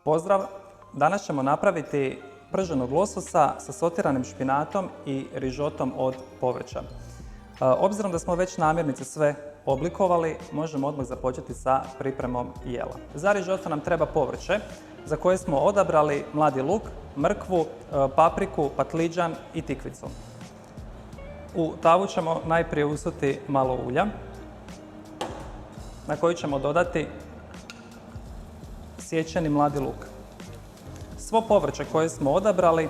Pozdrav! Danas ćemo napraviti prženog lososa sa sotiranim špinatom i rižotom od povrća. Obzirom da smo već namirnice sve oblikovali, možemo odmah započeti sa pripremom jela. Za rižoto nam treba povrće za koje smo odabrali mladi luk, mrkvu, papriku, patliđan i tikvicu. U tavu ćemo najprije usuti malo ulja na koji ćemo dodati sječeni mladi luk. Svo povrće koje smo odabrali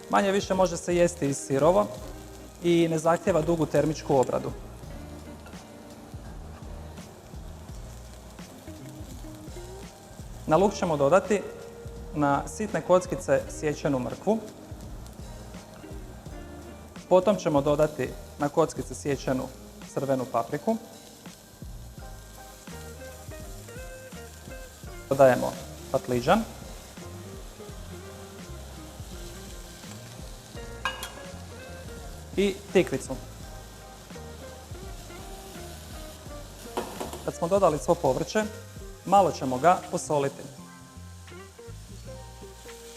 manje više može se jesti i sirovo i ne zahtijeva dugu termičku obradu. Na luk ćemo dodati na sitne kockice sječenu mrkvu. Potom ćemo dodati na kockice sječenu crvenu papriku. Dodajemo patliđan. I tikvicu. Kad smo dodali svo povrće, malo ćemo ga posoliti.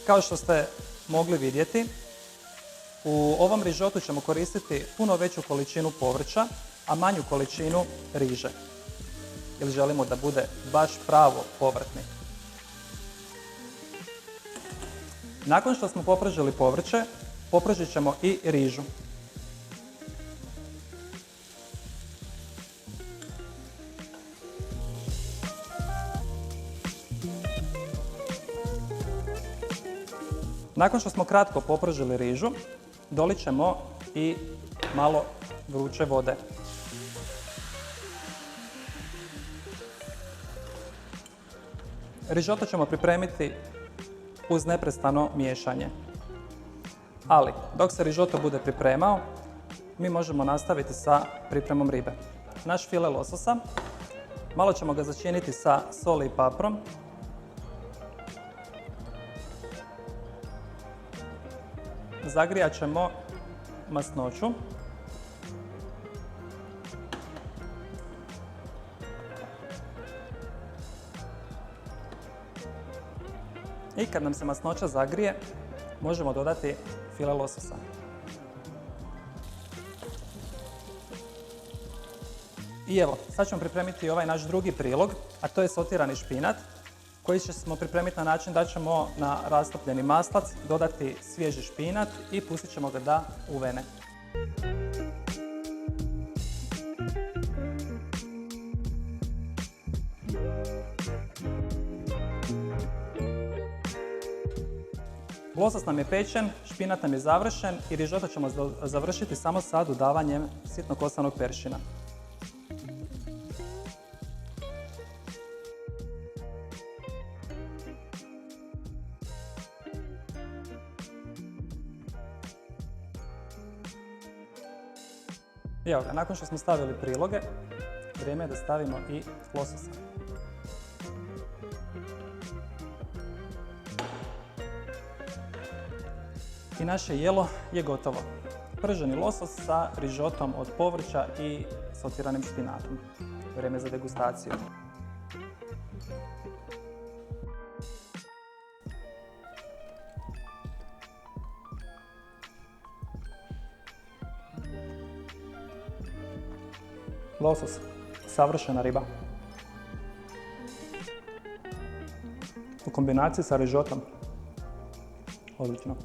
Kao što ste mogli vidjeti, u ovom rižotu ćemo koristiti puno veću količinu povrća, a manju količinu riže. Jer želimo da bude baš pravo povrtni. Nakon što smo popržili povrće, popržit ćemo i rižu. Nakon što smo kratko popržili rižu, dolit ćemo i malo vruće vode. Rižoto ćemo pripremiti uz neprestano miješanje. Ali, dok se rižoto bude pripremao, mi možemo nastaviti sa pripremom ribe. Naš file lososa, malo ćemo ga začiniti sa soli i paprom. Zagrijat ćemo masnoću. I kad nam se masnoća zagrije, možemo dodati file lososa. I evo, sad ćemo pripremiti ovaj naš drugi prilog, a to je sotirani špinat, koji ćemo pripremiti na način da ćemo na rastopljeni maslac dodati svježi špinat i pustit ćemo ga da uvene. Losos nam je pečen, špinat nam je završen i rižoto ćemo završiti samo sa dodavanjem sitno kosanog peršina. I evo ga, nakon što smo stavili priloge, vrijeme je da stavimo i lososa. I naše jelo je gotovo. Prženi losos sa rižotom od povrća i sotiranim špinatom. Vrijeme za degustaciju. Losos, savršena riba. U kombinaciji sa rižotom. Odlično.